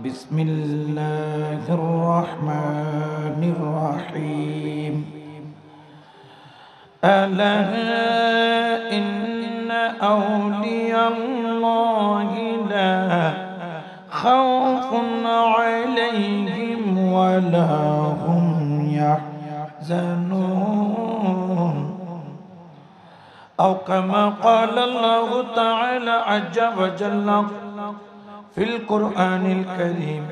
بسم الله الرحمن الرحيم ألا إن أولياء الله لا خوف عليهم ولا هم يحزنون أو كما قال الله تعالى عز وجل في القرآن الكريم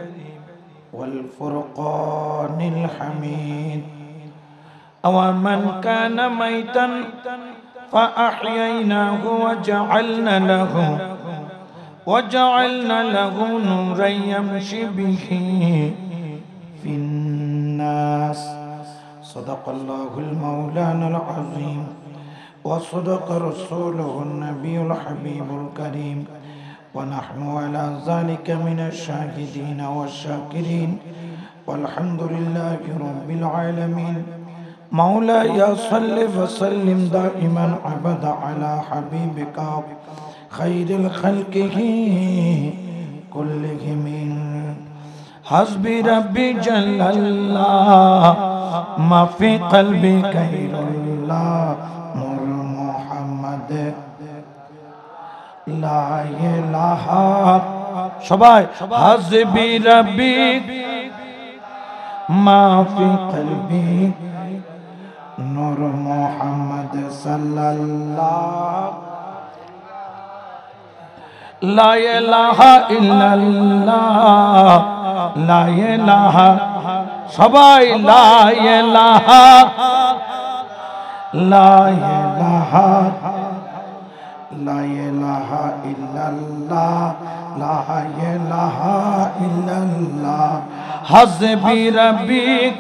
والفرقان الحميد أو من كان ميتا فأحييناه وجعلنا له نورا يمشي به في الناس صدق الله المولانا العظيم وصدق رسوله النبي الحبيب الكريم ونحن على ذلك من الشاهدين والشاكرين والحمد لله رب العالمين مولاي صل وسلم دائما أبدا على حبيبك خير الخلق كلهم حسبي ربي جل الله ما في قلبي غير الله نور محمد لا إله সবাই حسبي ربي ما في قلبي نور محمد صلى الله لا إله إلا الله لا إله সবাই لا إله لا إله لا إله إلا الله لا إله إلا الله حسبي ربي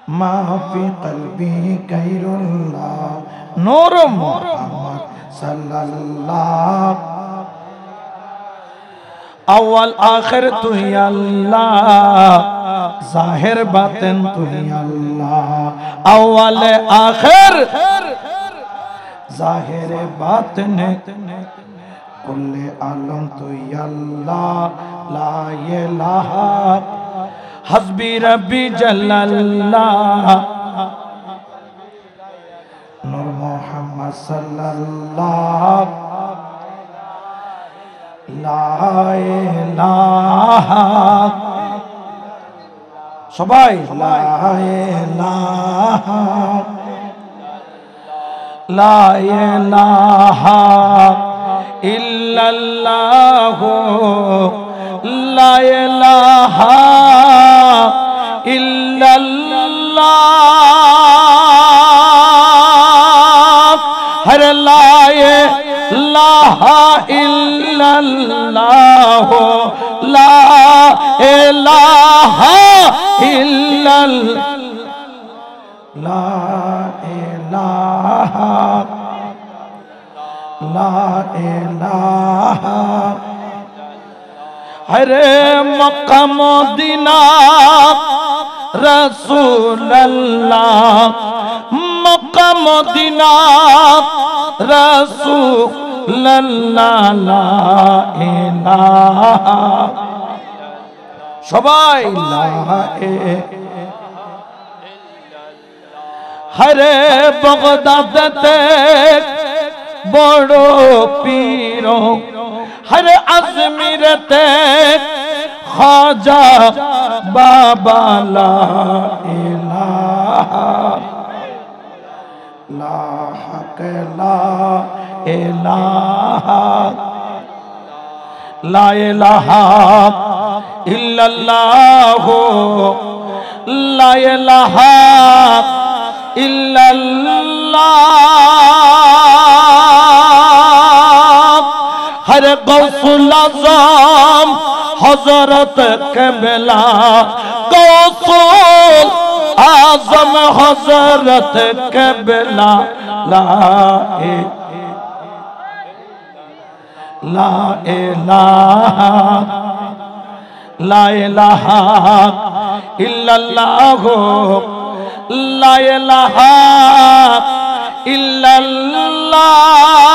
ما في قلبي غير الله نور محمد صلى الله اول آخر تو ہی اللہ ظاہر باطن تو ہی اللہ اول آخر ظاہر باطن کل عالم تو ہی اللہ لا الہ حسبی ربی جل اللہ نور محمد صلی اللہ لا الہ সবাই لا الہ لا إله إلا الله لا إله إلا الله هر لا إله إلا الله لا إله إلا لا إله لا إله ہر مکہ مدینہ رسول اللہ مکہ مدینہ رسول اللہ لا الہ সবাই لا ہر بغدادতে বড় পীর হর আজমিরতে খাজা বাবা লা ইলাহা লা হক লা ইলাহা লা ইলাহা ইল্লাল্লাহ লা ইলাহা ইল্লাল্লাহ হর গৌসুল আজম হযরত কেবলা গৌসুল আজম হযরত কেবলা লা ইলাহা লা ইলাহা ইল্লাল্লাহ لا إله إلا الله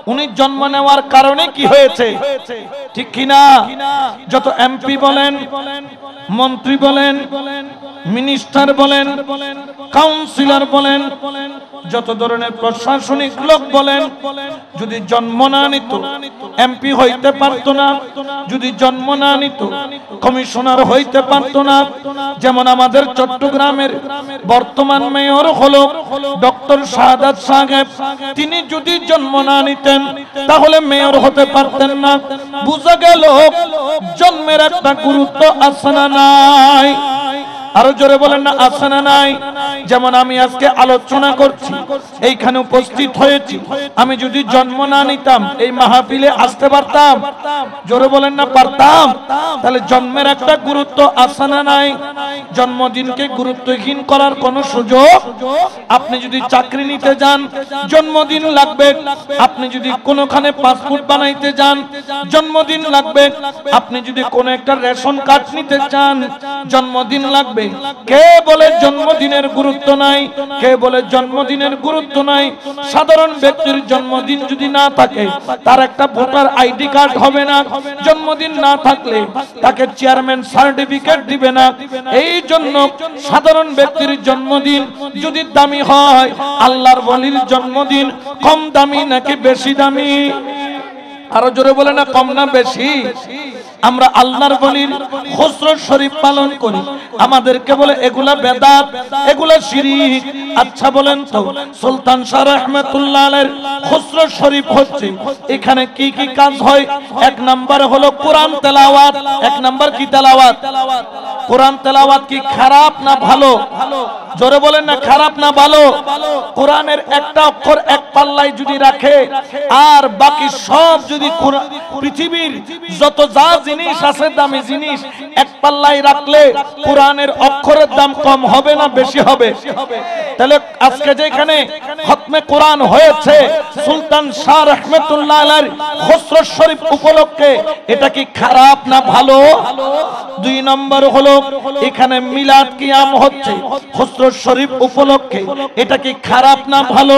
উনি জন্ম নেওয়ার কারণে কি হয়েছে, ঠিক কিনা? যত এমপি বলেন, মন্ত্রী বলেন, মিনিস্টার বলেন, কাউন্সিলর বলেন, যত ধরনের প্রশাসনিক লোক বলেন, যদি জন্ম না নিত এমপি হইতে পারত না, যদি জন্ম না নিত কমিশনার হইতে পারত না। যেমন আমাদের চট্টগ্রামের বর্তমান মেয়র হলো ডক্টর শাহাদাত সাহেব, তিনি যদি জন্ম না নিতেন তাহলে মেয়র হতে পারতেন না। বুঝা গেল জন্মের একটা গুরুত্ব আছে না নাই? আরো জোরে বলেন না, আছে না নাই? যেমন আমি আজকে আলোচনা করছি, এইখানে উপস্থিত হয়েছি, আমি যদি জন্ম না নিতাম এই মাহফিলে আসতে পারতাম? জোরে বলেন না, পারতাম? তাহলে জন্মের একটা গুরুত্ব আছে না নাই? জন্মদিনকে গুরুত্বহীন করার কোন সুযোগ? আপনি যদি চাকরি নিতে যান জন্মদিন লাগবে, আপনি যদি কোনোখানে পাসপোর্ট বানাইতে যান জন্মদিন লাগবে, আপনি যদি কোন একটা রেশন কার্ড নিতে চান জন্মদিন লাগবে। কে বলে জন্মদিনের গুরুত্ব নাই? কে বলে জন্মদিনের গুরুত্ব নাই? সাধারণ ব্যক্তির জন্মদিন যদি না থাকে তার একটা ভোটার আইডি কার্ড হবে না, জন্মদিন না থাকলে তাকে চেয়ারম্যান সার্টিফিকেট দিবে না। এই জন্য সাধারণ ব্যক্তির জন্মদিন যদি দামি হয়, আল্লাহর ওলির জন্মদিন কম দামি নাকি বেশি দামি? আরো জোরে বলে না, কম না বেশি? আমরা আল্লাহর ওলির খুসরো শরীফ পালন করি, আমাদেরকে বলে এগুলা বেদাত, এগুলা শিরক। আচ্ছা বলেন তো, সুলতান শাহ রহমাতুল্লাহ আলাইহির খুসরো শরীফ হচ্ছে, এখানে কি কি কাজ হয়? এক নাম্বার হলো কোরআন তেলাওয়াত। এক নাম্বার কি তেলাওয়াত? কোরআন তেলাওয়াত কি খারাপ না ভালো? জোরে বলেন না, খারাপ না ভালো? কোরআনের একটা অক্ষর এক পাল্লায় যদি রাখে আর বাকি সব যদি পৃথিবীর যত যা জিনিস আছে দামি জিনিস এক পাল্লায় রাখলে কোরআনের অক্ষরের দাম কম হবে না বেশি হবে? তাহলে আজকে যেখানে খতমে কোরআন হয়েছে সুলতান শাহ রহমাতুল্লাহ আলাইহির খুসরো শরীফ উপলক্ষে, এটা কি খারাপ না ভালো? দুই নম্বর হলো এখানে মিলাদ কিয়াম হচ্ছে খুসরো শরীফ উপলক্ষে, এটা কি খারাপ না ভালো?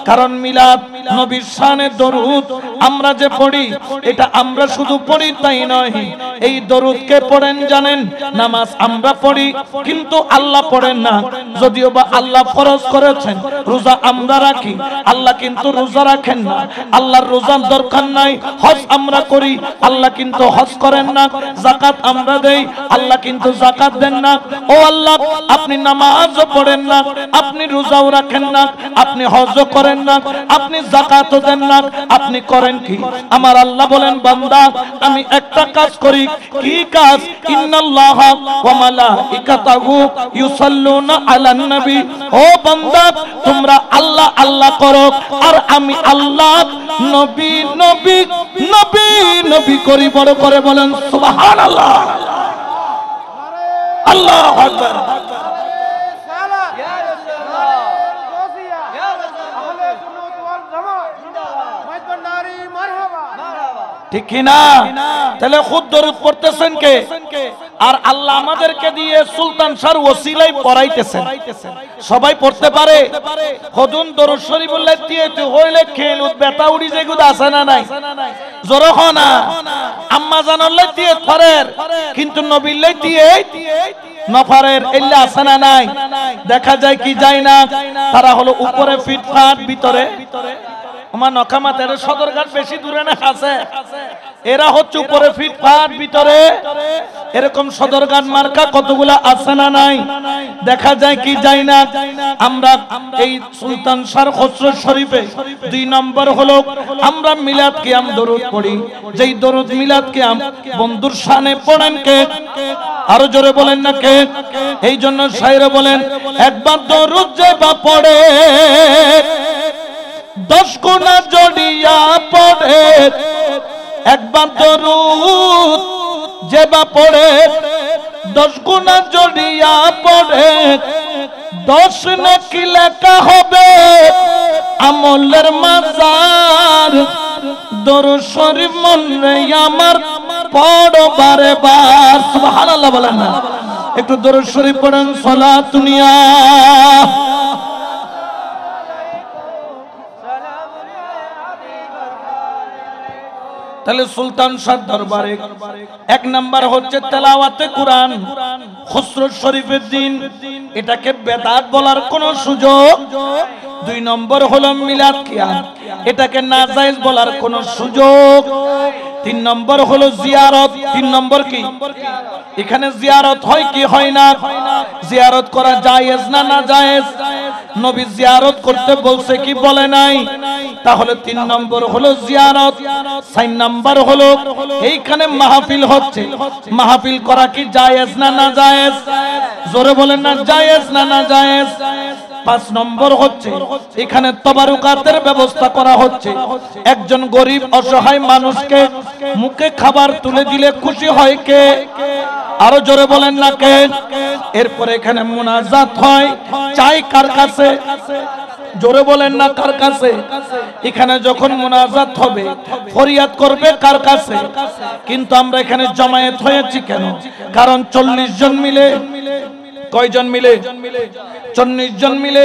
কারণ মিলাদ নবীর শানে দরুদ আমরা যে পড়ি, এটা আমরা শুধু পড়ি তাই নয়, এই দরুদ কে পড়েন জানেন? নামাজ আমরা পড়ি কিন্তু আল্লাহ পড়েন না। যদিও বা আল্লাহ ফরজ করেছেন, রোজা আমরা রাখি, আল্লাহ কিন্তু রোজা রাখেন না। আল্লাহর রোজার দরকার নাই। হজ আমরা করি, আল্লাহ কিন্তু হজ করেন না। যাকাত আমরা দেই, আল্লাহ কিন্তু যাকাত দেন না। ও আল্লাহ, আপনি নামাজও পড়েন না, আপনি রোজাও রাখেন না, আপনি হজও করেন না, আপনি যাকাতও দেন না, আপনি করেন কি? আমার আল্লাহ বলেন, বান্দা আমি একটা কাজ করি। কি কাজ? ইন্নাল্লাহা ওয়া মালাইকাতাহু ইউসাল্লুনা আলান নবী। ও বান্দা, তোমরা আল্লাহ আল্লাহ করো আর আমি আল্লাহ নবী নবী নবী নবী করি। বড় করে বলেন সুবহানাল্লাহ, আল্লাহু আকবার। ঠিক কি না? তাহলে খুদ দরুদ পড়তেছেন কে? আর আল্লাহ আমাদেরকে দিয়ে সুলতান শাহর ওসিলায় পড়াইতেছেন। সবাই পড়তে পারে? খুদুন দরুদ শরীফুল্লাহ দিয়ে তো হইলে খেলুত বেতা উড়ি যেগুদ আছে না নাই? জোরে হয় না? আম্মা জানাল্লাহ দিয়ে পড়ের কিন্তু নবীল্লাহ দিয়ে নফারের এল্লা আছে না নাই? দেখা যায় কি যায় না? তারা হলো উপরে ফিটফাট, ভিতরে আমার নকামাতের সদরঘাট বেশি দূরে না আছে, এরা হচ্ছে উপরে ফিটফাট ভিতরে এরকম সদরঘাট মার্কা কতগুলা আছে না নাই? দেখা যায় কি যায় না? আমরা এই সুলতান শাহর খুসরো শরীফে 2 নম্বর হলো আমরা মিলাদ কিয়াম দরুদ পড়ি। যেই দরুদ মিলাদ কিয়াম বন্ধুর শানে পড়েন কে? আরো জোরে বলেন না কে? এই জন্য শায়রে বলেন, একবার দরুদ যে বা পড়ে 10 গুণা জড়িয়া পড়ে। একবার দরুদ যে বা পড়ে 10 গুণা জড়িয়া পড়ে। 10 নেকি লেখা হবে আমলের মাজার। দরুদ শরীফ মনে আমার পড়ো বারে বার। সুবহানাল্লাহ বলেন না? একটু দরুদ শরীফ পড়েন। সালাতুনিয়া তাহলে সুলতান শাহ দরবারে এক নাম্বার হচ্ছে তেলাওয়াতে কোরআন খুসরো শরীফের দিন, এটাকে বেদাত বলার কোনো সুযোগ। দুই নম্বর হলো মিলাদ কিয়াম, এটাকে নাজায়েজ বলার কোনো সুযোগ। তিন নম্বর হলো জিয়ারত। তিন নম্বর কি? এখানে জিয়ারত হয় কি হয় না? জিয়ারত করা জায়েজ না না জায়েজ? নবী জিয়ারত করতে বলছে কি বলে নাই? তাহলে তিন নম্বর হলো জিয়ারত। চার নম্বর হলো এইখানে মাহফিল হচ্ছে, মাহফিল করা কি জায়েজ না না জায়েজ? জোরে বলেন না জায়েজ না না জায়েজ? পাঁচ নম্বর হচ্ছে এখানে তবারুকাতের ব্যবস্থা করা হচ্ছে। একজন গরিব অসহায় মানুষকে মুখে খাবার তুলে দিলে খুশি হয় কে? আরো জোরে বলেন না কে? এরপরে এখানে মুনাজাত হয়, চাই কার কাছে? জোরে বলেন না কার কাছে? এখানে যখন মুনাজাত হবে ফরিয়াদ করবে কার কাছে? কিন্তু আমরা এখানে জমায়েত হয়েছি কেন? কারণ 40 জন মিলে, কয়জন মিলে? 40 জন মিলে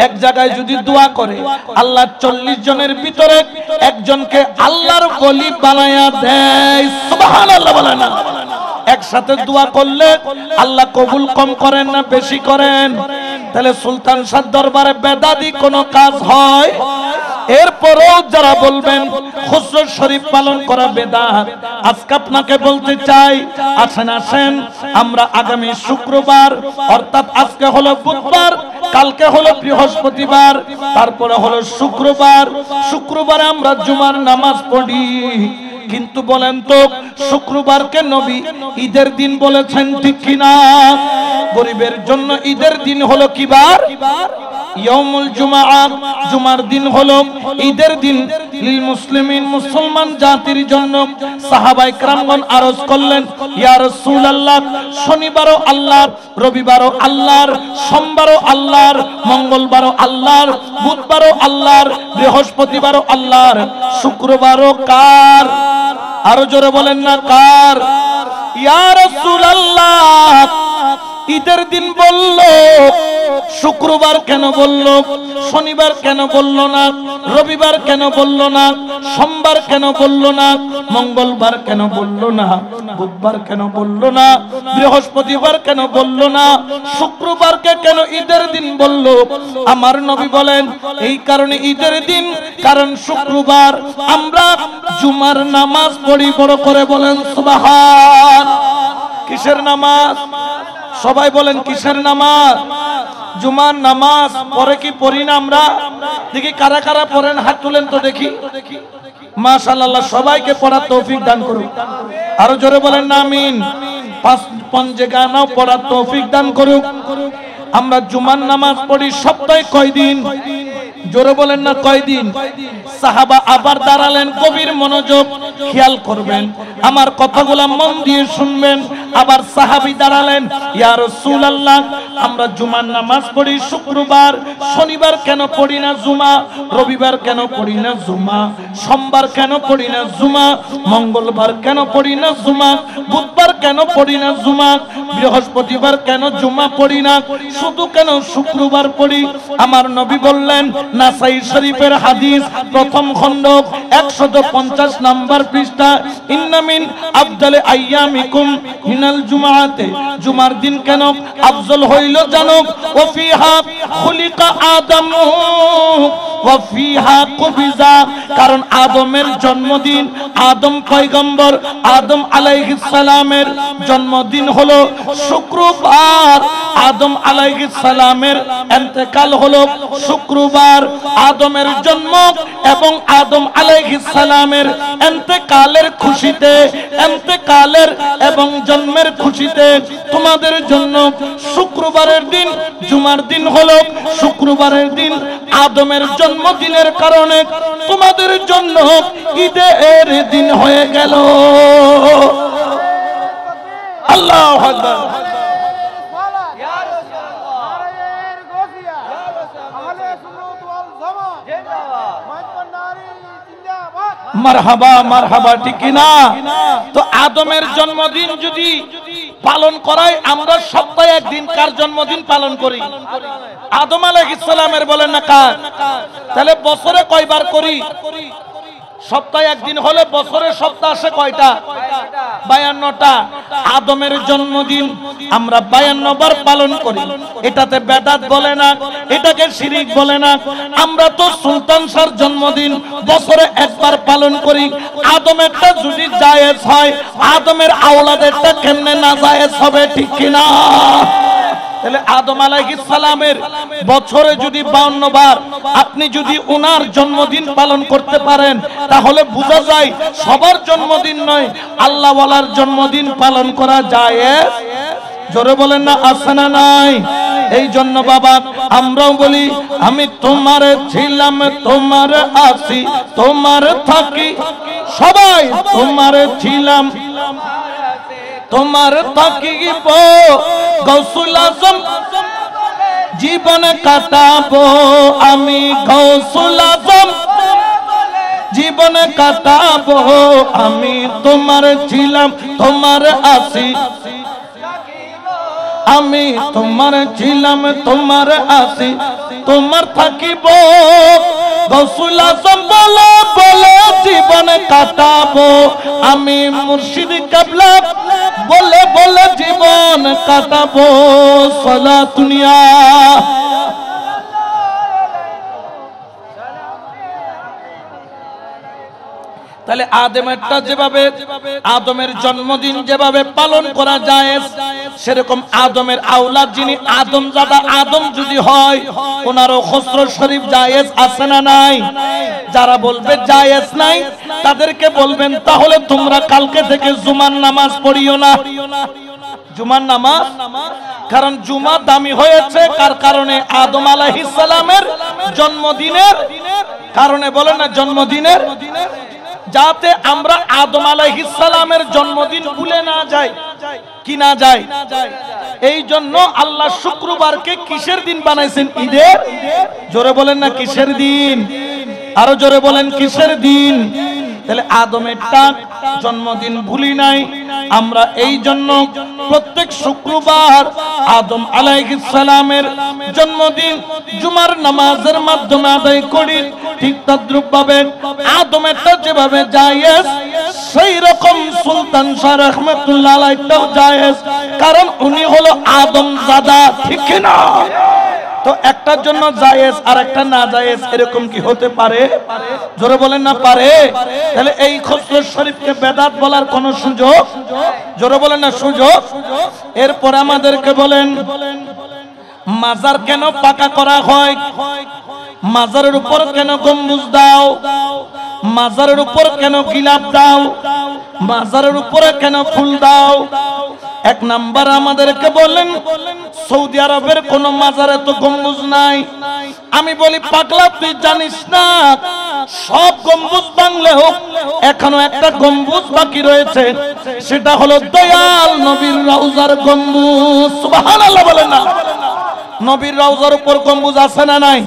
এক জায়গায় যদি দোয়া করে, আল্লাহ 40 জনের ভিতরে একজনকে আল্লাহর ওলি বানায়া দেয়। সুবহানাল্লাহ বলেন না? একসাথে দোয়া করলে আল্লাহ কবুল কম করেন না বেশি করেন? তাহলে সুলতান শাহ দরবারে বেদাতি কোনো কাজ হয়? এরপরও যারা বলবেন খুসরো শরীফ পালন করা বেদাত, আজকে আপনাকে বলতে চাই, আসেন আসেন আমরা আগামী শুক্রবার, অর্থাৎ আজকে হলো বুধবার, কালকে হলো বৃহস্পতিবার, তারপরে হলো শুক্রবার, শুক্রবারে আমরা জুমার নামাজ পড়ি। কিন্তু বলেন তো শুক্রবারকে নবী ঈদের দিন বলেছেন ঠিক কিনা? গরিবের জন্য ঈদের দিন হলো কি বার? ইয়াউমুল জুমআ, জুমার দিন হলো ঈদের দিন। লিল মুসলিমিন, মুসলমান জাতির জন্য। সাহাবায়ে কেরামগণ আরজ করলেন, ইয়া রাসূলুল্লাহ, শনিবারও আল্লাহর, রবিবারও আল্লাহর, সোমবারও আল্লাহর, মঙ্গলবারও আল্লাহর, বুধবারও আল্লাহর, বৃহস্পতিবারও আল্লাহর, শুক্রবারও কার? আরো জোরে বলেন না কার? ইয়া রাসূলুল্লাহ, ঈদের দিন বলল, শুক্রবার কেন বলল? শনিবার কেন বলল না? রবিবার কেন বলল না? সোমবার কেন বলল না? মঙ্গলবার কেন বলল না? বুধবার কেন বলল না? বৃহস্পতিবার কেন বলল না? শুক্রবারকে কেন ঈদের দিন বলল? আমার নবী বলেন এই কারণে ঈদের দিন, কারণ শুক্রবার আমরা জুমার নামাজ পড়ি। বড় করে বলেন সুবহান। কিসের নামাজ? সবাই বলেন কিসের নামাজ? জুমার নামাজ। পরে কি পড়ি না আমরা? দেখি কারা কারা পড়েন, হাত তুলেন তো দেখি। মাশাআল্লাহ, সবাইকে পড়ার তৌফিক দান করুন। আরো জোরে বলেন না আমিন। পঞ্জেগানাও পড়ার তৌফিক দান করুন। আমরা জুমার নামাজ পড়ি সপ্তাহে কয়দিন? জোরে বলেন না কয়দিন? সাহাবা আবার দাঁড়ালেন, গভীর মনোযোগ খেয়াল করবেন, আমার কথাগুলো মন দিয়ে শুনবেন। আবার সাহাবী দাঁড়ালেন, ইয়া রাসূলুল্লাহ, আমরা জুমার নামাজ পড়ি শুক্রবার, শনিবার কেন পড়ি না জুমা? রবিবার কেন পড়ি না জুমা? সোমবার কেন পড়ি না জুমা? মঙ্গলবার কেন পড়ি না জুমা? বুধবার কেন পড়ি না জুমা? বৃহস্পতিবার কেন জুমা পড়ি না? শুধু কেন শুক্রবার পড়ি? আমার নবী বললেন, নাসাই শরীফের হাদিস, প্রথম খণ্ড 150 নম্বর পৃষ্ঠা, ইন্না মিন আফদালি আইয়ামিকুম মিনাল জুমআতে, জুমার দিন কেন আফজল হইল জানো? ওয়া ফিহা খুলিকা আদমু ওয়া ফিহা কুবিজা, কারণ আদমের জন্মদিন, আদম পয়গম্বর আদম আলাইহিস সালামের জন্মদিন হলো শুক্রবার, আদম আলাইহিস সালামের ইন্তেকাল হলো শুক্রবার। আদমের জন্ম এবং আদম আলাইহিস সালামের ইন্তেকালের খুশিতে, ইন্তেকালের এবং জন্মের খুশিতে তোমাদের জন্য শুক্রবারের দিন, জুমার দিন হলো শুক্রবারের দিন। আদমের জন্মদিনের কারণে তোমাদের জন্য ঈদের দিন হয়ে গেল। আল্লাহু আকবার। মারহাবা মারহাবা, ঠিক না? তো আদমের জন্মদিন যদি পালন করাই, আমরা সপ্তাহে একদিন কার জন্মদিন পালন করি? আদম আলাইহিস সালামের। বলেন না কার? তাহলে বছরে কয়বার করি? সপ্তাহে একদিন হলে বছরে সপ্তাহ আসে কয়টা? 52টা। আদমের জন্মদিন আমরা 52 বার পালন করি। এটাতে বেদাত বলে না, এটাকে শিরিক বলে না। আমরা তো সুলতান শাহর জন্মদিন বছরে একবার পালন করি। আদমেরটা যদি জায়েজ হয়, আদমের আওলাদেরটা কেমনে না জায়েজ হবে? ঠিক কিনা? তাহলে আদম আলাইহিস সালামের বছরে যদি 52 বার আপনি যদি ওনার জন্মদিন পালন করতে পারেন, তাহলে বোঝা যায় সবার জন্মদিন নয়, আল্লাহ ওয়ালার জন্মদিন পালন করা জায়েজ। জোরে বলেন না আছে না নাই? এই জন্য বাবা আমরাও বলি, আমি তোমার ছিলাম, তোমার আছি, তোমার থাকি, সবাই তোমার ছিলাম, তোমার থাকিব, গৌসুল আজম জীবনে কাটাবো, আমি গৌসুল আজম জীবনে কাটাবো, আমি তোমার ছিলাম, তোমার আছি, আমি তোমার ছিলাম, তোমার আছি, তোমার থাকিব, গৌসুল আজম বলে বলে জীবন কাটাবো, আমি মুর্শিদ কাবলা বলে বলে জীবন কাটাবো। সালাতুনিয়া তাহলে আদমেরটা যেভাবে আদমের জন্মদিন যেভাবে পালন করা যায়, সেরকম আদমের আওলাদ যিনি আদমজাদা আদম যদি হয়, ওনারও খসরু শরীফ জায়েজ আছে না নাই? যারা বলবে জায়েজ নাই, তাদেরকে বলবেন তাহলে তোমরা কালকে থেকে জুমার নামাজ পড়িও না। জুমার নামাজ, কারণ জুমা দামি হয়েছে কার কারণে? আদম আলাইহিস সালামের জন্মদিনের কারণে। বলে না জন্মদিনের, যাতে আমরা আদম আলাইহিস সালামের জন্মদিন ভুলে না যাই, কি না যাই। এই জন্য আল্লাহ শুক্রবারকে কিসের দিন বানাইছেন? ঈদের। জোরে বলেন না কিসের দিন? আরো জোরে বলেন কিসের দিন? তাহলে আদমেরটা জন্মদিন ভুলি নাই আমরা, এই জন্য প্রত্যেক শুক্রবার আদম আলাইহিস সালামের জন্মদিন জুমার নামাজের মাধ্যমে আদায় করি। ঠিক তদ্রূপভাবে আদমেরটা যেভাবে জায়েজ, সেই রকম সুলতান শাহ রাহমাতুল্লাহ আলাইহিও জায়েজ, কারণ উনি হলো আদমজাদা। ঠিক না? তো একটার জন্য জায়েজ আর একটা না জায়েজ, এরকম কি হতে পারে? জোরে বলেন না পারে? তাহলে এই খসরু শরীফকে বেদাত বলার কোন সুযোগ? জোরে বলেন না সুযোগ? এরপর আমাদেরকে বলেন মাজার কেন পাকা করা হয়? মাজারের উপর কেন গম্বুজ দাও? মাজারের উপর কেন গিলাপ দাও? মাজারের উপরে কেন ফুল দাও? এক নাম্বার আমাদেরকে বলেন সৌদি আরবের কোন মাজারে তো গম্বুজ নাই। আমি বলি পাগলা, তুই জানিস না সব গম্বুজ ভাঙলে হোক, এখনো একটা গম্বুজ বাকি রয়েছে, সেটা হলো দয়াল নবীর রওজার গম্বুজ। সুবহানাল্লাহ বলেন না? নবীর রওজার উপর গম্বুজ আছে না নাই?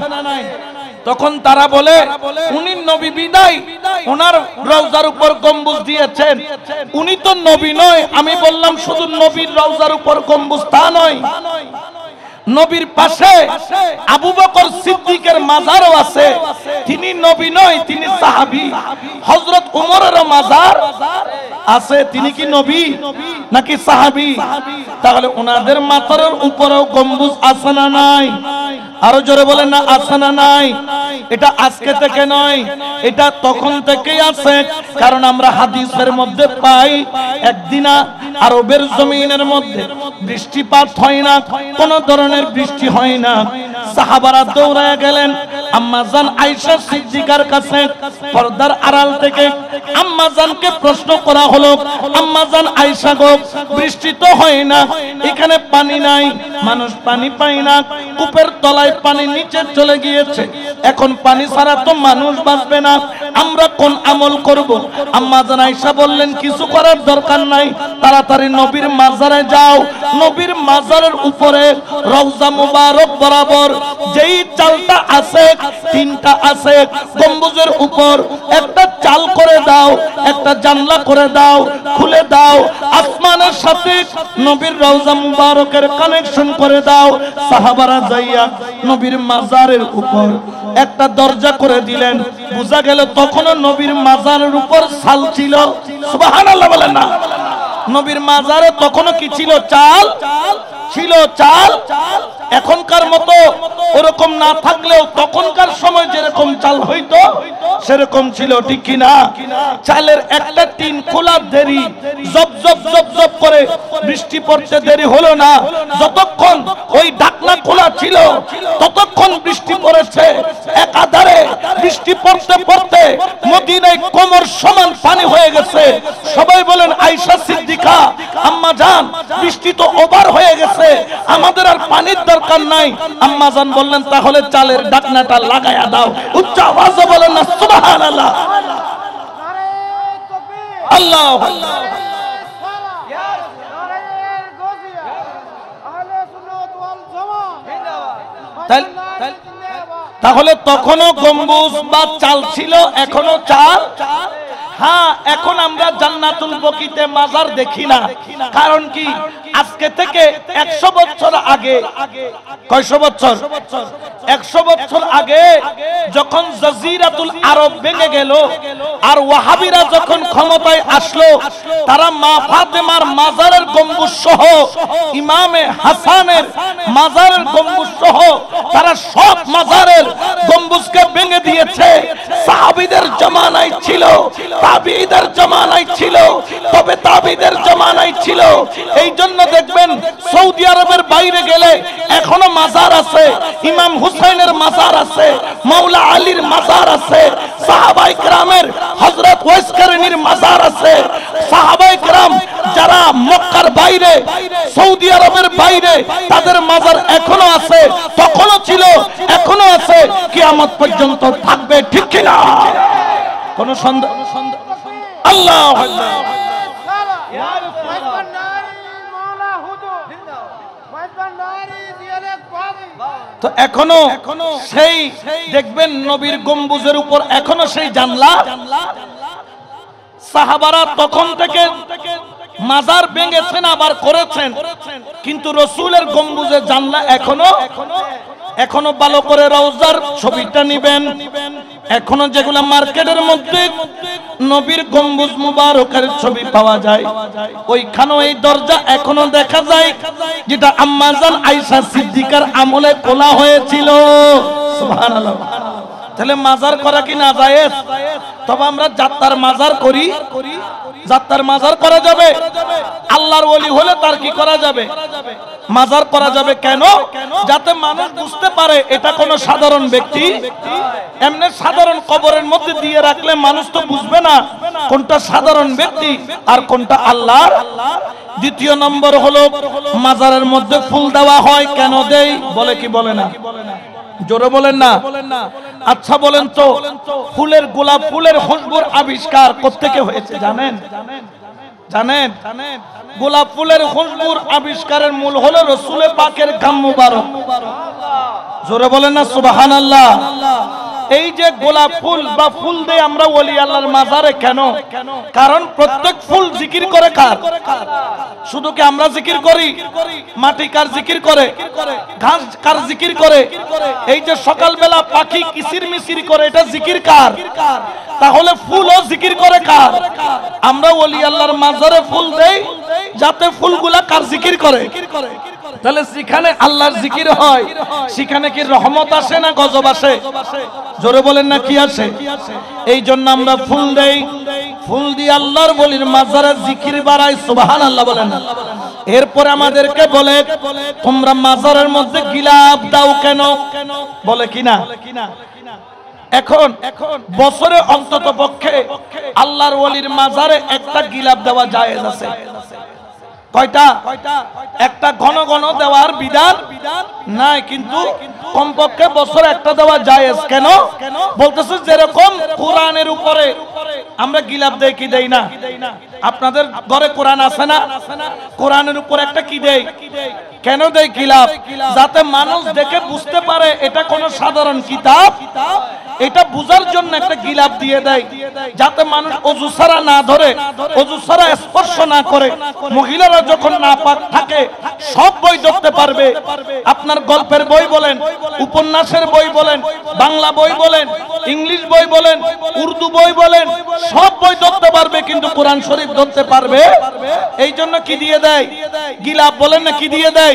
তখন তারা বলে উনি নবী বিদায়, ওনার রওজার উপর গম্বুজ দিয়েছেন, উনি তো নবী নয়। আমি বললাম শুধু নবীর রওজার উপর গম্বুজ তা নয়, নবীর পাশে আবু বকর সিদ্দিকের মাজারও আছে, তিনি নবী নয়, তিনি সাহাবী। হযরত ওমরের মাজার আছে, তিনি কি নবী নাকি সাহাবী? তাহলে ওনাদের মাথার উপরেও গম্বুজ আছে না নাই? আরো জোরে বলেন না আছে না নাই? এটা আজকে থেকে নয়, এটা তখন থেকেই আছে। কারণ আমরা হাদিসের মধ্যে পাই একদিনা আরবের জমিনের মধ্যে বৃষ্টিপাত হয় না, কোন ধরনের বৃষ্টি হয় না। সাহাবারা দৌড়ায় গেলেন আম্মাজান আয়েশা সিদ্দিকার কাছে। পর্দার আড়াল থেকে আম্মাজানকে প্রশ্ন করা হলো, আম্মাজান আয়েশা গো, বৃষ্টি তো হয় না, এখানে পানি নাই, মানুষ পানি পায় না, কূপের তলায় পানি নিচে চলে গিয়েছে, এখন পানি ছাড়া তো মানুষ বাঁচবে না, আমরা কোন আমল করব? আম্মাজান আয়েশা বললেন কিছু করার দরকার নাই, তাড়াতাড়ি নবীর মাজারে যাও। নবীর মাজারের উপরে রওজা মুবারক বরাবর যেই চালটা আছে, তিনটা আছে, গম্বুজের উপর একটা চাল করে দাও, একটা জানলা করে দাও, খুলে দাও, আসমানের সাথে নবীর রওজা মুবারকের কানেকশন করে দাও। সাহাবারা যাইয়া নবীর মাজারের উপর একটা দরজা করে দিলেন। বোঝা গেল তখনও নবীর মাজারের উপর ছাল ছিল। সুবহানাল্লাহ বলেন না। নবীর মাজারে তখনও কি ছিল? চাল ছিল, চাল। এখনকার মতো ওরকম না থাকলেও তখনকার সময় যেরকম চাল হইতো সেরকম ছিল, ঠিক কিনা? চালের একটা টিন খোলার দেরি, জব জব জব জব করে বৃষ্টি পড়তে দেরি হলো না। যতক্ষণ ওই ঢাকনা খোলা ছিল ততক্ষণ বৃষ্টি পড়েছে। একাধারে বৃষ্টি পড়তে পড়তে মদিনায় কোমর সমান পানি হয়ে গেছে। সবাই বলেন আয়েশা সিদ্দিকা, আম্মা জান বৃষ্টি তো ওভার হয়ে গেছে, আমাদের আর পানির দরকার নাই। আম্মা জান বললেন তাহলে চালের ঢাকনাটা লাগায়া দাও। উচ্চ আওয়াজে বলেন না সুবহানাল্লাহ। আল্লাহু আকবার। তাহলে তখনও গম্বুজ বা চাল ছিল, এখনো চাল। হ্যাঁ, এখন আমরা জান্নাতুল বকিতে মাজার দেখি না। কারণ কি? আজকে থেকে 100 বছর আগে, কয়শো বছর? 100 বছর আগে যখন জাজিরাতুল আরব ভেঙে গেল আর ওয়াহাবিরা যখন ক্ষমতায় আসলো, তারা মা ফাতেমার মাজারের গম্বুজ সহ, ইমামে হাসানের মাজারের গম্বুজ সহ তারা সব মাজারের গম্বুজকে ভেঙে দিয়েছে। সাহাবীদের জামানায় ছিল, তাবিঈদের জামানায় ছিল, তবে তাবিঈদের জামানায় ছিল। এই জন্য দেখবেন সৌদি আরবের বাইরে গেলে এখনো মাজার আছে, ইমাম হুসাইনের মাজার আছে, মাওলা আলীর মাজার আছে, সাহাবায়ে কেরামের হযরত ওয়াইস কারনীর মাজার আছে। সাহাবায়ে কেরাম যারা মক্কার বাইরে, সৌদি আরবের বাইরে, তাদের মাজার এখনো আছে, তখনও ছিল, এখনো আছে, কিয়ামত পর্যন্ত থাকবে, ঠিক কি না? কোন সন্দেহ? আল্লাহু আকবার। তো এখনো সেই দেখবেন নবীর গম্বুজের উপর এখনো সেই জানলা। সাহাবারা তখন থেকে মাজার ভেঙেছেন, আবার করেছেন, কিন্তু রাসূলের গম্বুজের জানলা এখনো ভালো করে রওজার ছবিটা নিবেন। এখনো যেগুলা মার্কেটের মধ্যে নবীর গম্বুজ মুবারকের ছবি পাওয়া যায়, ওইখানে এই দরজা এখনো দেখা যায়, যেটা আম্মা জান আয়েশা সিদ্দিকার আমলে খোলা হয়েছিল। সুবহানাল্লাহ। তাহলে মাজার করা কি না জায়েজ? তবে আমরা যাত্রার মাজার করি, যাত্রার মাজার করা যাবে। আল্লাহর ওলি হলে তার কি করা যাবে? মাজার করা যাবে। কেন? যাতে মানুষ বুঝতে পারে এটা কোনো সাধারণ ব্যক্তি। এমনি সাধারণ কবরের মধ্যে দিয়ে রাখলে মানুষ তো বুঝবে না কোনটা সাধারণ ব্যক্তি আর কোনটা আল্লাহর। দ্বিতীয় নম্বর হলো মাজারের মধ্যে ফুল দেওয়া হয়, কেন দেই? বলে কি বলে না? জোরে বলেন না। আচ্ছা বলেন তো, ফুলের গোলাপ ফুলের খুশবুর আবিষ্কার কোত্থেকে হয়েছে জানেন? জানেন? গোলাপ ফুলের খুশবুর আবিষ্কারের মূল হলো রাসূল পাকের ঘাম মুবারক। জোরে বলেন না সুবহানাল্লাহ। এই যে গোলাপ ফুল বা ফুল দেই আমরা ওলি আল্লাহর মাজারে, কেন? কারণ প্রত্যেক ফুল জিকির করে কার? শুধু কি আমরা জিকির করি? মাটি কার জিকির করে? ঘাস কার জিকির করে? এই যে সকালবেলা পাখি কিচির মিচির করে, এটা জিকির কার? তাহলে ফুলও জিকির করে কার? আমরা ওলি আল্লাহর মাজারে ফুল দেই যাতে ফুলগুলা কার জিকির করে? তাহলে যেখানে আল্লাহর জিকির হয় সেখানে কি রহমত আসে না গজব আসে? জোরে বলেন না, কি আসে? এই জন্য আমরা ফুল দেই, ফুল দিয়ে আল্লাহর ওলির মাজারে জিকির বাড়াই। সুবহানাল্লাহ বলেন না। এরপরে আমাদেরকে বলে তোমরা মাজারের মধ্যে গিলাপ দাও কেন? বলে কিনা? এখন বছরে অন্তত পক্ষে আল্লাহর ওলির মাজারে একটা গিলাপ দেওয়া জায়েজ আছে। কয়টা? একটা। ঘন ঘন দেওয়ার বিধান নাই, কিন্তু কমপক্ষে বছরে একটা দেওয়া জায়েজ। কেন? বলতেছে যেরকম কোরআনের উপরে আমরা গিলাপ দেই কি দেই না? আপনাদের ঘরে কোরআন আছে না? কোরআনের উপর একটা কি দেই? কেন দেই গিলাপ? যাতে মানুষ দেখে বুঝতে পারে এটা কোনো সাধারণ কিতাব, এটা বুঝার জন্য একটা গিলাপ দিয়ে দেয়। যাতে মানুষ ওযু ছাড়া না ধরে, ওযু ছাড়া স্পর্শ না করে। মহিলারা যখন নাপাক থাকে সব বই ধরতে পারবে। আপনার গল্পের বই বলেন, উপন্যাসের বই বলেন, বাংলা বই বলেন, ইংলিশ বই বলেন, উর্দু বই বলেন, সব বই ধরতে পারবে, কিন্তু কোরআন শরীফ ধরতে পারবে। এই জন্য কি দিয়ে দেয়? গিলাপ বলেন না, কি দিয়ে দেয়?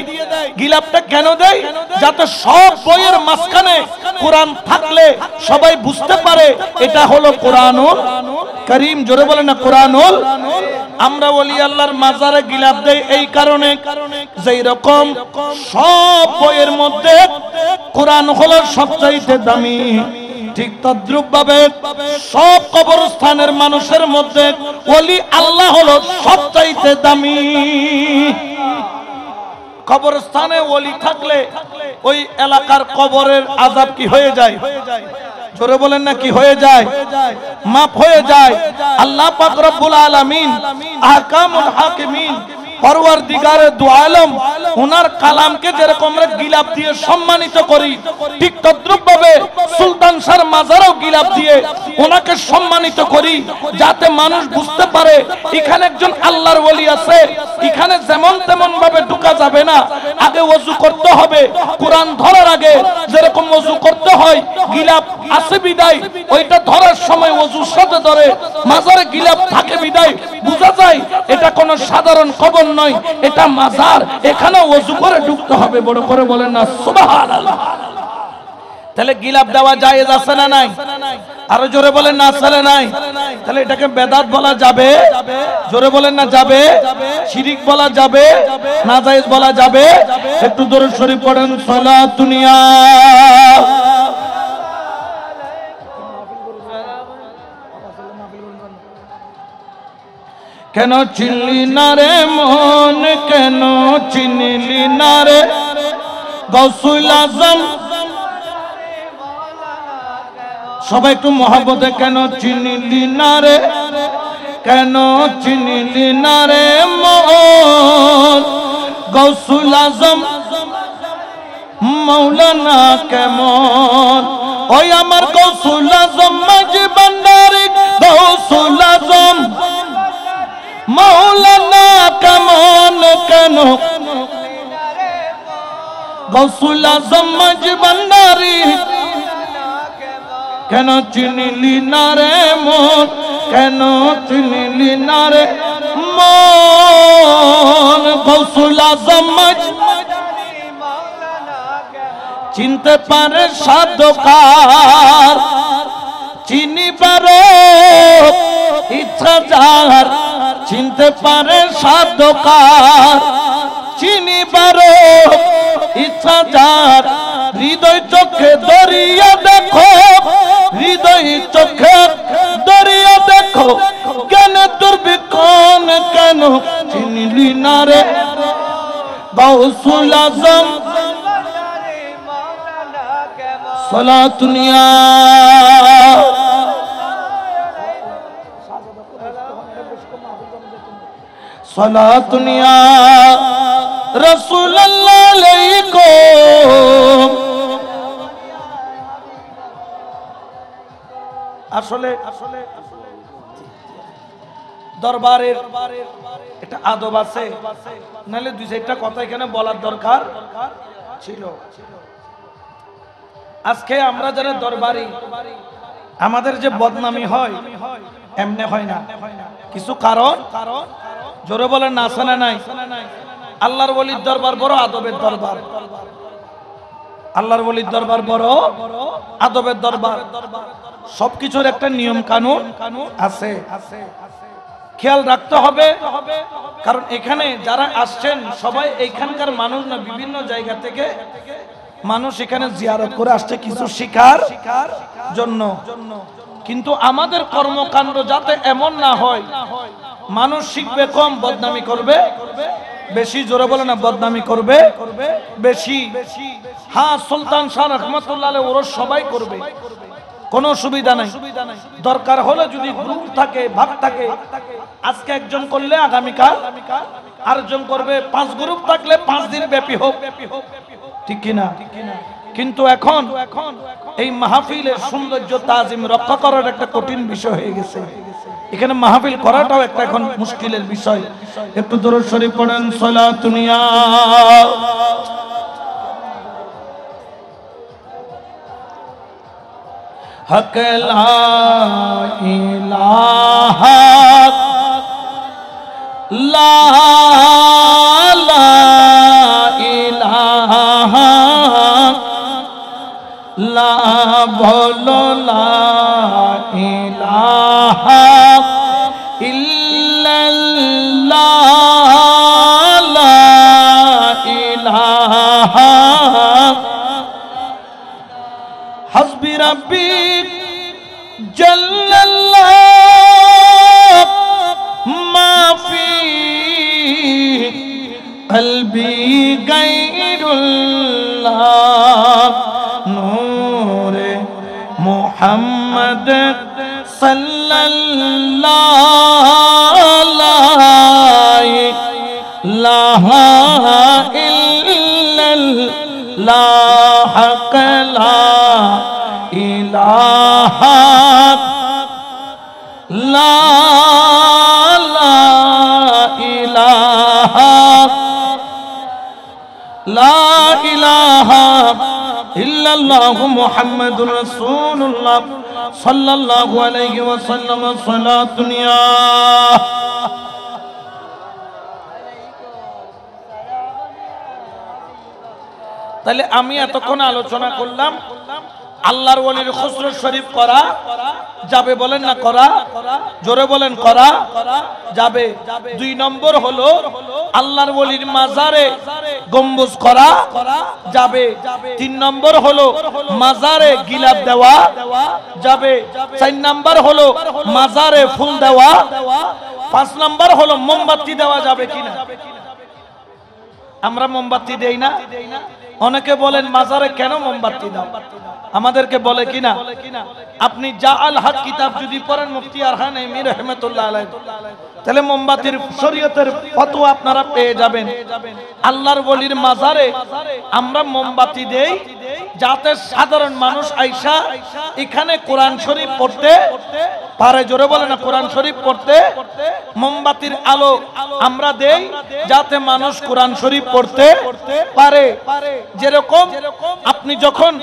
গিলাপটা কেন দেয়? যাতে সব বইয়ের মাঝখানে কোরআন থাকলে সবাই বুঝতে পারে এটা হলো কোরআনুল কারীম। জোরে বলেন না কোরআনুল। আমরা ওলি আল্লাহর মাজারে গিলাপ দেই এই কারণে, যেই রকম সব বইয়ের মধ্যে কোরআন হলো সবচাইতে দামি, ঠিক তদ্রুপ ভাবে সব কবরস্থানের মানুষের মধ্যে ওলি আল্লাহ হলো সবচাইতে দামি। কবরস্থানে ওলি থাকলে ওই এলাকার কবরের আযাব কি হয়ে যায়? জোরে বলেন না, কি হয়ে যায়? মাফ হয়ে যায়। আল্লাহ পাক রব্বুল আলামিন আহকামুল হাকিমিন পরওয়ারদিগারে দু আলম ওনার কালামকে যেরকম আমরা গিলাপ দিয়ে সম্মানিত করি, ঠিক তদ্রুপ ভাবে সুলতান শাহর মাজারেও গিলাপ দিয়ে ওনাকে সম্মানিত করি, যাতে মানুষ বুঝতে পারে এখানে একজন আল্লাহর ওলি আছে। এখানে যেমন তেমন ভাবে ঢোকা যাবে না, আগে ওযু করতে হবে। কোরআন ধরার আগে যেরকম ওযু করতে হয়, গিলাপ আছে বিদায় ওইটা ধরার সময় ওযুর সাথে ধরে। মাজারে গিলাপ থাকে বিদায় বোঝা যায় এটা কোনো সাধারণ কবর নয়, এটা মাজার, এখানে ওযু করে ঢুকতে হবে। বড় করে বলেন না সুবহানাল্লাহ। তাহলে গিলাপ দেওয়া জায়েজ আছে না নাই? আরো জোরে বলেন না আছে না নাই? তাহলে এটাকে বেদাত বলা যাবে? জোরে বলেন না যাবে? শিরিক বলা যাবে? নাজায়েজ বলা যাবে? একটু দরুদ শরীফ পড়েন। সালাতুন ইয়া কেন চিনলি না রে মন, কেন চিনলি না রে গৌসুল আজম। সবাই একটু মহব্বতে, কেন চিনলি না রে, কেন চিনলি না রে মন গৌসুল আজম মৌলানা কেমন। ওই আমার গৌসুল আজম মাঝি ভান্ডারী গৌসুল আজম মৌলানা কেমন, কেন গৌসুল আজম মাঝি ভান্ডারী কেন চিনলি না রে মন, কেন চিনলি না রে মন গৌসুল আজম মাঝি চিনতে পারে সাধকার, চিনিবার ইচ্ছা যার, চিনতে পারে সাধকার, চিনিবার ইচ্ছা যার। হৃদয় চোখে দরিয়া দেখো, হৃদয় চোখে দরিয়া দেখো, কেন দুর্বিক্ষণ, কেন চিনলি না রে গৌসুল আজম। সালাতুন ইয়া সালাতুন ইয়া রাসূলুল্লাহ আলাইকুম। আসলে দরবারের একটা আদব আছে, নাহলে দুই চারটা কথা এখানে বলার দরকার ছিল। আজকে আমরা যারা দরবারি, আমাদের যে বদনামি হয় এমনি হয় না, কিছু কারণ। জোরে বলেন না আছে না নাই? আল্লাহর ওলির দরবার বড় আদবের দরবার, আল্লাহর ওলির দরবার বড় আদবের দরবার। সবকিছুর একটা নিয়ম কানুন আছে, খেয়াল রাখতে হবে। কারণ এখানে যারা আসছেন সবাই এইখানকার মানুষ না, বিভিন্ন জায়গা থেকে মানুষ এখানে জিয়ারত করে আসছে কিছু শিখার জন্য। কিন্তু আমাদের কর্মকাণ্ড যাতে এমন না হয় মানুষ শিখবে কম, বদনামি করবে বেশি। জোরে বলে না, বদনামি করবে বেশি। হ্যাঁ, সুলতান শাহ রহমতুল্লাহ আলাইহি ওরা সবাই করবে, কোনো অসুবিধা নাই। দরকার হলে যদি গ্রুপ থাকে, ভাগ থাকে, আজকে একজন করলে আগামীকাল আরেকজন করবে, 5 গ্রুপ থাকলে 5 দিন ব্যাপী হোক, ঠিক কিনা? কিন্তু এখন এই মাহফিলের সৌন্দর্য তাজিম রক্ষা করার একটা কঠিন বিষয় হয়ে গেছে। এখানে মাহফিল করাটাও একটা এখন মুশকিলের বিষয়। একটু দরুদ শরীফ পড়েন, সালাতুন ইয়া হক লা ইলাহা লা ইলাহা লা বলো লা ইলাহা ইল্লাল্লাহ লা ইলাহা হাসবি রাব্বি জাল্লাল্লাহ মা ফি কলবি গায়রুল্লাহ নূরে মুহাম্মদ সাল্লাল্লাহু ইলাহা ইল্লাল্লাহ লা ইলাহা লা ইলাহা লা ইলাহা ইল্লাল্লাহু মুহাম্মাদুর রাসূলুল্লাহ সাল্লাল্লাহু আলাইহি ওয়াসাল্লাম সালাতুন ইয়া তাহলে আমি এতক্ষণ আলোচনা করলাম আল্লাহর ওলির খুসরু শরীফ করা যাবে, বলেন না করা, জোরে বলেন করা যাবে। 2 নম্বর হলো আল্লাহর ওলির মাজারে গম্বুজ করা যাবে। 3 নম্বর হলো মাজারে গিলাপ দেওয়া যাবে। 4 নম্বর হলো মাজারে ফুল দেওয়া। 5 নম্বর হলো মোমবাতি দেওয়া যাবে কিনা। আমরা মোমবাতি দেই না। অনেকে বলেন মাজারে কেন মোমবাতি দাও, আমাদেরকে বলে কিনা। আপনি যা আল হক কিতাব যদি পড়েন মুফতি আরহান এমি রাহমাতুল্লাহ আলাইহি, তাহলে মোমবাতির শরীয়তের ফতোয়া আপনারা পেয়ে যাবেন। আল্লাহর ওলির মাজারে আমরা মোমবাতি দেই যাতে সাধারণ মানুষ আইসা এখানে কোরআন শরীফ পড়তে পারে। জোরে বলে না, কোরআন শরীফ পড়তে মোমবাতির আলো আমরা দেই যাতে মানুষ কোরআন শরীফ পড়তে পারে। যেরকম আপনি যখন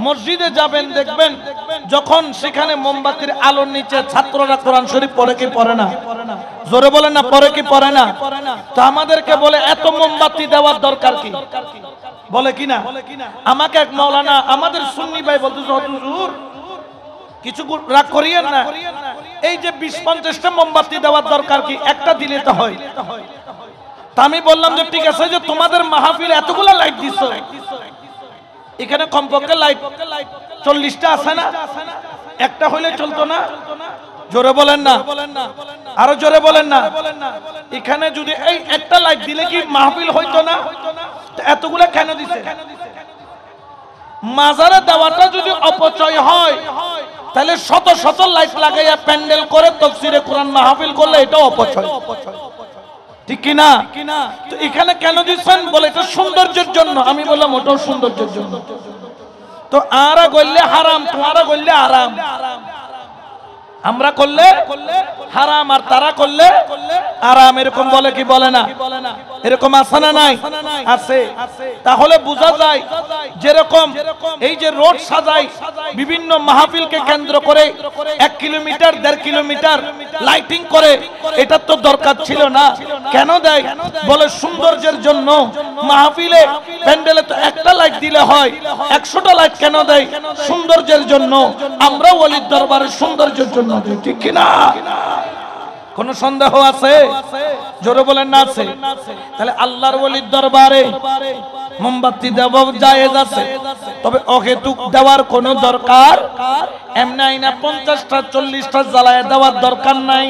মসজিদে যাবেন দেখবেন যখন সেখানে মোমবাতির আলোর নিচে ছাত্ররা কোরআন শরীফ পড়ে কি পড়ে না, জোরে বলেন না, পড়ে কি পড়ে না। তো আমাদেরকে বলে এত মোমবাতি দেওয়ার দরকার কি, বলে কিনা। আমাকে এক মাওলানা আমাদের সুন্নি ভাই বলতেছে, হুজুর কিছু রাগ করিয়েন না, এই যে 20-50টা মোমবাতি দেওয়ার দরকার কি, একটা দিলে তো হয়। তা আমি বললাম যে ঠিক আছে, যে তোমাদের মাহফিল এতগুলা লাইট দিছো, এখানে কমপক্ষে লাইট 40টা আছে না, একটা হইলে চলতো না। জোরে বলেন না, আরো জোরে বলেন না। এখানে যদি এই একটা লাইট দিলে কি মাহফিল হইতো না? এতগুলা কেন দিছে? মাজারে দেওয়াটা যদি অপচয় হয় তাহলে শত শত লাইট লাগাইয়া প্যান্ডেল করে তাফসীরে কোরআন মাহফিল করলে এটা অপচয়, ঠিক কি না? তো এখানে কেন দিচ্ছেন? বলে এটা সৌন্দর্যের জন্য। আমি বললাম ওটাও সৌন্দর্যের জন্য। তো আরা করলে হারাম, তোমারা করলে আরাম। আমরা করলে হারাম আর তারা করলে আরাম, এরকম বলে কি বলে না? এরকম আছে না নাই? আছে। তাহলে বোঝা যায় যেরকম এই যে রোড সাজাই বিভিন্ন মাহফিলকে কেন্দ্র করে 1 কিলোমিটার 1.5 কিলোমিটার লাইটিং করে, এটা তো দরকার ছিল না। কেন দেয়? বলে সৌন্দর্যের জন্য। মাহফিলে প্যান্ডেলে তো একটা লাইট দিলে হয়, 100টা লাইট কেন দেয়? সৌন্দর্যের জন্য। আমরা ওলির দরবারের সৌন্দর্যের জন্য, ঠিক কিনা? কোন সন্দেহ আছে? জোরে বলেন না আছে। তাহলে আল্লাহর ওলির দরবারে মোমবাতি দেওয়া জায়েজ আছে, তবে অহেতুক দেওয়ার কোনো দরকার এমনি না। 50টা 40টা জ্বালায় দেওয়ার দরকার নাই।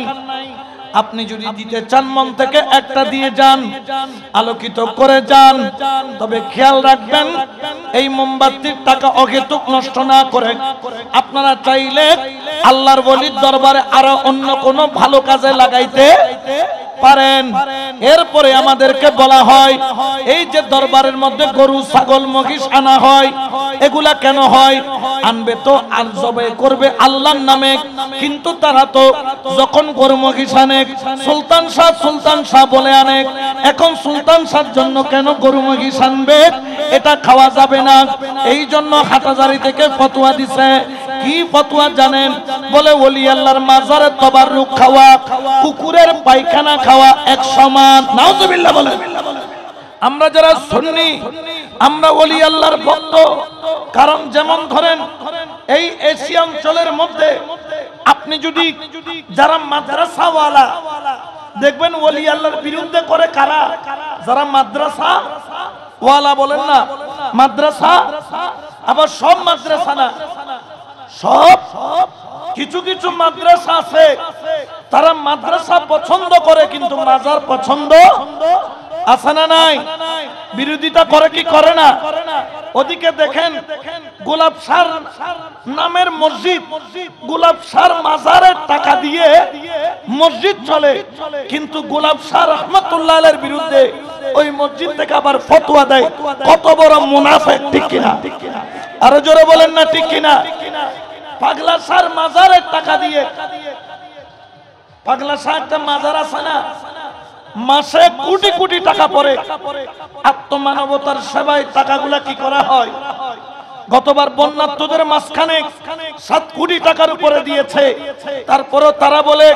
আপনি যদি দিতে চান মন থেকে একটা দিয়ে যান, আলোকিত করে যান। তবে খেয়াল রাখবেন এই মোমবাতির টাকা অহেতুক নষ্ট না করে আপনারা চাইলে আল্লাহর ওলির দরবারে আরো অন্য কোনো ভালো কাজে লাগাইতে পারেন। এরপরে আমাদেরকে বলা হয় এই যে দরবারের মধ্যে গরু ছাগল মহিষ আনা হয়, এগুলা কেন হয়? আনবে তো আর জবাই করবে আল্লাহর নামে, কিন্তু তারা তো যখন গরু মহিষ আনে সুলতান শাহ বলে আনে। এখন সুলতান শাহর জন্য কেন গরু মহিষ আনবে? এটা খাওয়া যাবে না। এই জন্য হাটাজারি থেকে ফতোয়া দিছে। কি ফতোয়া জানেন? বলে ওলি আল্লাহর মাজারে তবাররুক খাওয়া, কুকুরের পায়খানা খাওয়া এক সমান। নাউজুবিল্লাহ বলেন। আমরা যারা সুন্নি, আমরা ওলি আল্লাহর ভক্ত। কারণ যেমন ধরেন এই এশিয়া অঞ্চলের মধ্যে আপনি যদি যারা মাদ্রাসাওয়ালা দেখবেন ওলি আল্লাহর বিরুদ্ধে করে কারা? যারা মাদ্রাসা ওয়ালা বলেন না, মাদ্রাসা। আবার সব মাদ্রাসা না, সব কিছু কিছু মাদ্রাসা আছে তারা মাদ্রাসা পছন্দ করে কিন্তু মাজার পছন্দ আছে না নাই? বিরোধিতা করে কি করে না? ওদিকে দেখেন গোলাপ শাহ নামের মসজিদ, গোলাপ শাহ মাজারের টাকা দিয়ে মসজিদ চলে, কিন্তু গোলাপ শাহ রহমাতুল্লাহ আলাইহির বিরুদ্ধে ওই মসজিদ থেকে আবার ফতোয়া দেয়। কত বড় মুনাফিক, ঠিক কিনা? আরো জোরে বলেন না ঠিক কিনা? পাগলা শাহ মাজারের টাকা দিয়ে, পাগলা শাহ একটা মাজার আছে না, মাসে কোটি কোটি টাকা পড়ে। আত্মমানবতার সেবায় টাকাগুলা কি করা হয়? গতবার বন্যার্তদের মাঝখানে 7 কোটি টাকার উপরে দিয়েছে। তারপরও তারা বলে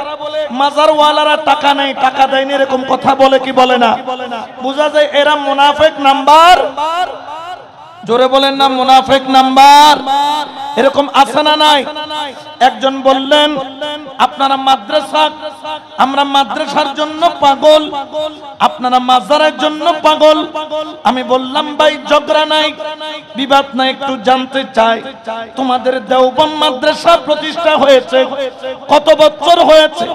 মাজার ওয়ালারা টাকা নেই, টাকা দেয়নি, এরকম কথা বলে কি বলে না? বোঝা যায় এরা মুনাফিক নাম্বার। জোরে বলেন না, মুনাফিক নাম্বার। এরকম আছে না নাই? একজন বললেন আপনারা মাদ্রাসা, আমরা মাদ্রাসার জন্য পাগল, আপনারা মাজারের জন্য পাগল। আমি বললাম ভাই ঝগড়া নাই, বিবাদ নাই, একটু জানতে চাই তোমাদের দেওবন্দ মাদ্রাসা প্রতিষ্ঠা হয়েছে কত বছর হয়েছে?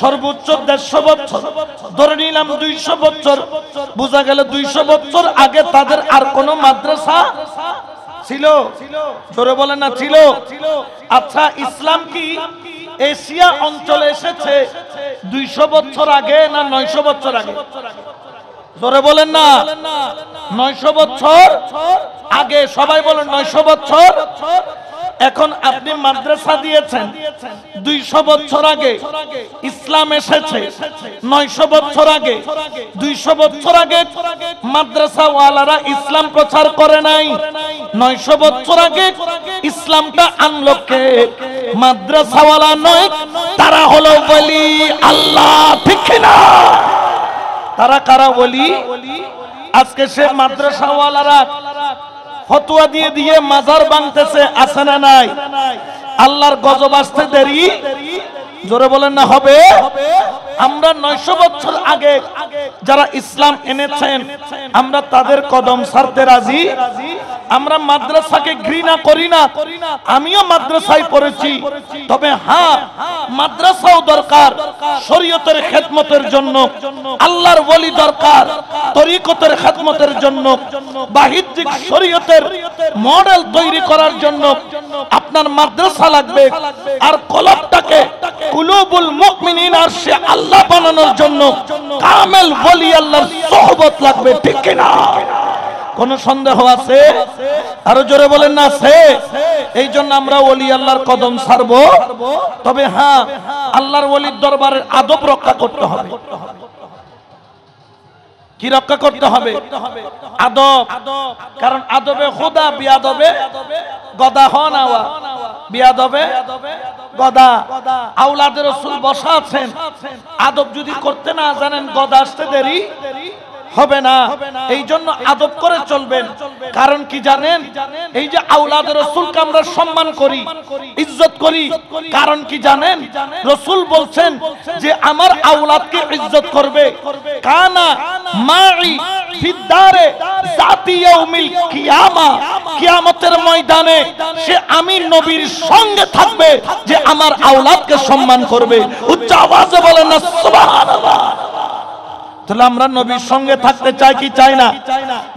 সর্বোচ্চ 150 বছর, ধরে নিলাম 200 বছর। বোঝা গেল 200 বছর আগে তাদের আর কোন মাদ্রাসা ছিল? জোরে বলেন না ছিল? আচ্ছা, ইসলাম কি এশিয়া অঞ্চলে এসেছে 200 বছর আগে না 900 বছর আগে? জোরে বলেন না। 900 বছর আগে। সবাই বলেন 900 বছর। এখন আপনি মাদ্রাসা দিয়েছেন 200 বছর আগে, ইসলাম এসেছে 900 বছর আগে। 200 বছর আগে মাদ্রাসা ওয়ালারা ইসলাম প্রচার করে নাই। 900 বছর আগে ইসলামটা আনলো কে? মাদ্রাসা ওয়ালা নয়, তারা হলো ওলি আল্লাহ, ঠিক না? তারা কারা? ওলি। আজকে সে মাদ্রাসা ওয়ালারা ফতোয়া দিয়ে দিয়ে মাজার ভাঙতেছে, আছে না নাই? আল্লাহর গজব আসতে দেরি? জোরে বলেন না হবে? আমরা 900 বছর আগে যারা ইসলাম এনেছেন আমরা তাদের কদম ছাড়তে রাজি। আমরা মাদ্রাসাকে ঘৃণা করি না, আমিও মাদ্রাসায় পড়েছি। তবে হ্যাঁ, মাদ্রাসাও দরকার শরীয়তের খেদমতের জন্য, আল্লাহর ওলি দরকার তরিকতের খেদমতের জন্য, বাহ্যিক শরীয়তের মডেল তৈরি করার জন্য আপনার মাদ্রাসা লাগবে। আর কলবটাকে কুলুবুল মুমিনিন আর সে আল্লাহ বানানোর জন্য কামেল ওলি আল্লাহর সোহবত লাগবে, ঠিক কিনা? কোন সন্দেহ আছে? আরো জোরে বলেন না আছে? এই জন্য আমরা ওলি আল্লাহর কদম ছাড়বো। তবে হ্যাঁ, আল্লাহর ওলির দরবারের আদব রক্ষা করতে হবে। কি রক্ষা করতে হবে? আদব। কারণ আদবে খোদা, বিয়াদবে গদা হন আওয়া, বিয়াদবে গদা। আওলাদে রাসূল বসা আছেন, আদব যদি করতে না জানেন গদা আসতে দেরি হবে না। এই জন্য আদব করে চলবেন। কারণ কি জানেন? এই যে আওলাদ রাসূলকে আমরা সম্মান করি, ইজ্জত করি, কারণ কি জানেন? রাসূল বলছেন যে আমার আওলাদকে ইজ্জত করবে কানা মাই ফিদ্দারে জাতি ইয়াউমিল কিয়ামা, কিয়ামতের ময়দানে সে আমি নবীর সঙ্গে থাকবে যে আমার আওলাদকে সম্মান করবে। উচ্চ আওয়াজে বলেন না সুবহানাল্লাহ। তাহলে আমরা নবীর সঙ্গে থাকতে চাই কি চাই না?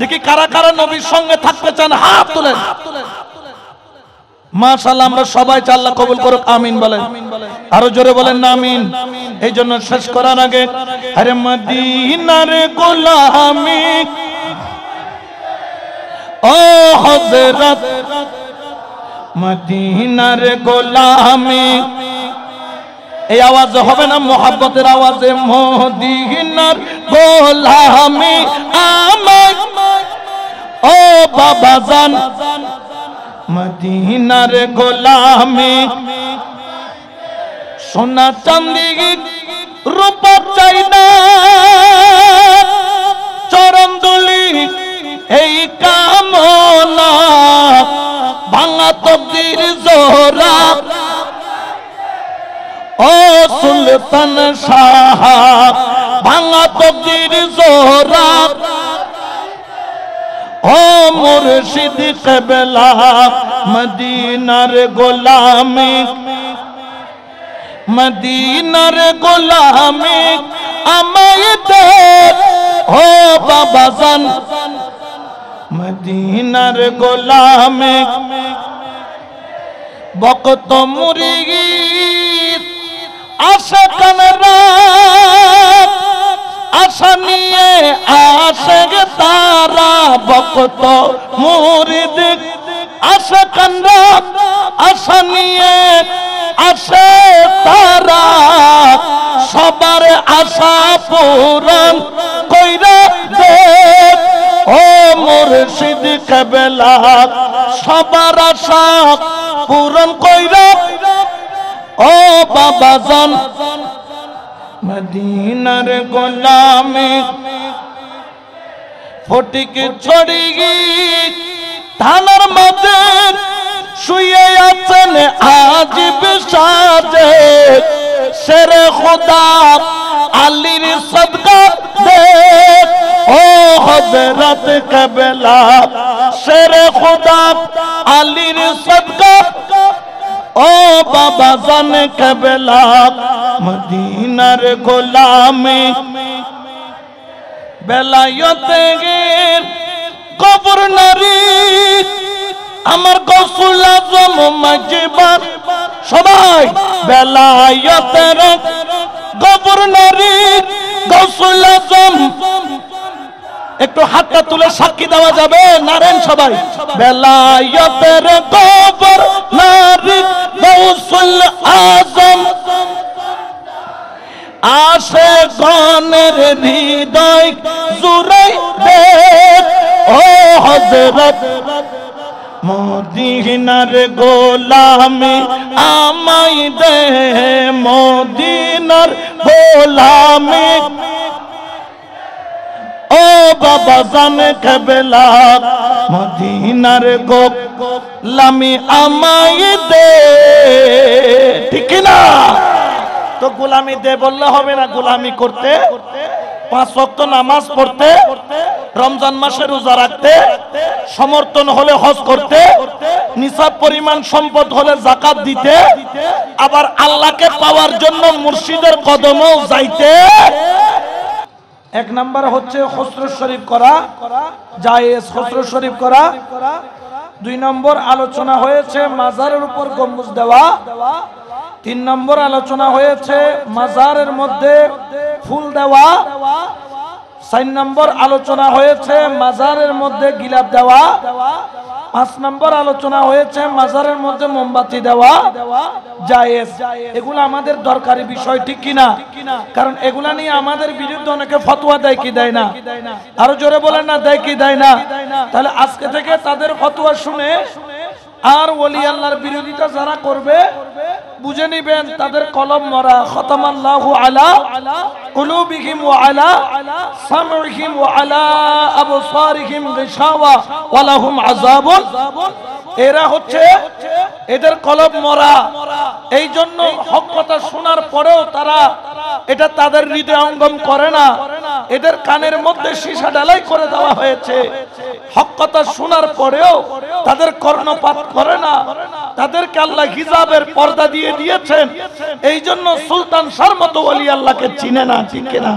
দেখি কারা কারা নবীর সঙ্গে থাকতে চান, হাত তুলেন। মাশাআল্লাহ আমরা সবাই চাই আল্লাহ কবুল করুক, আমিন বলেন। আরো জোরে বলেন না আমিন। এই জন্য শেষ করার আগে আরে মদিনার গোলামি ও হযরত মদিনার গোলামি, এই আওয়াজ হবে না মোহাব্বতের আওয়াজে, মদিনার গোলামি আমার ও বাবা জান মদিনার গোলামি, সোনা চাঁদি রূপা চাই না, চরণ ধুলি এই কামনা, ভাঙা তকদির জোরা ও সুলতান শাহ, ভাঙা তকদির জোরা ও মুর্শিদ কিবলা মদিনার গোলামি, মদিনার গোলামি আমায় দে ও বাবা জান মদিনার গোলামি, বকত মুরিদ আশাকানরা আশা নিয়ে আশেক তারা, বকত মুরিদ আশাকানরা আশা নিয়ে আসে তারা, সবার আশা পূরণ কইরা দে ও মুর্শিদ কিবলা, সবার আশা পূরণ কইরা ও বাবা জান মদিনার গোলামি, ফটিক ছড়ি থানার মাঝে শুয়ে আছেন আজিব সাজে, শেরে খোদা আলীর সদকা দে ও হযরত কিবলা, শেরে খোদা আলীর সদকা ও বাবা জান কিবলা মদিনার গোলামি, বেলায়েতে গভর্নরি আমার গৌসুল আজম মাজিবার, সবাই বেলায়েতের গভর্নরি গৌসুল আজম, একটু হাতটা তুলে সাক্ষী দেওয়া যাবে নারেন সবাই, বেলায়েতের গভর্নরি গৌসুল আজম, আশিকানের হৃদয় জুড়াই দে ও হযরত মদিনার গোলামি আমায় দে, মদিনার গোলামি ও বাবা জান কিবলা মদিনার গোলামি আমায় দে, ঠিক না? তো গোলামি দে বললে হবে না, গোলামি করতে, 5 ওয়াক্ত নামাজ পড়তে, রমজান মাসে রোজা রাখতে, সমর্থন হলে হজ করতে, নিসাব পরিমাণ সম্পদ হলে যাকাত দিতে, আবার আল্লাহকে পাওয়ার জন্য মুর্শিদের কদমেও যাইতে। 1 নাম্বার হচ্ছে খুসরু শরীফ করা জায়েজ, খুসরু শরীফ করা। 2 নম্বর আলোচনা হয়েছে মাজারের উপর গম্বুজ দেওয়া। 3 নম্বর আলোচনা হয়েছে মাজারের মধ্যে ফুল দেওয়া। 4 নম্বর আলোচনা হয়েছে মাজারের মধ্যে গিলাপ দেওয়া। 5 নম্বর আলোচনা হয়েছে মাজারের মধ্যে মোমবাতি দেওয়া জায়েজ। এগুলো আমাদের দরকারি বিষয়, ঠিক কিনা? কারণ এগুলা নিয়ে আমাদের বিরুদ্ধে অনেকে ফতোয়া দেয় কি দেয় না? আরো জোরে বলেন না, দেয় কি দেয় না? তাহলে আজকে থেকে তাদের ফতোয়া শুনে আর ওলি আল্লাহর বিরোধিতা যারা করবে বুঝে নিবেন তাদের কলম মরা। খতামাল্লাহু আলা কুলুবিহিম ওয়া আলা সামইহিম ওয়া আলা আবসারিহিম গিশাওয়া ওয়া লাহুম আযাবুন। এরা হচ্ছে এদের কলম মরা। এই জন্য হক কথা শোনার পরেও তারা এটা তাদের হৃদয়ঙ্গম করে না। এদের কানের মধ্যে সীসা ঢালাই করে দেওয়া হয়েছে। হক কথা শোনার পরেও তাদের কর্ণপাত করে না। তাদেরকে আল্লাহ হিজাবের পর্দা দিয়ে দিয়েছেন। এই জন্য সুলতান শাহর মতো ওলি আল্লাহকে চিনে না, ঠিক কিনা?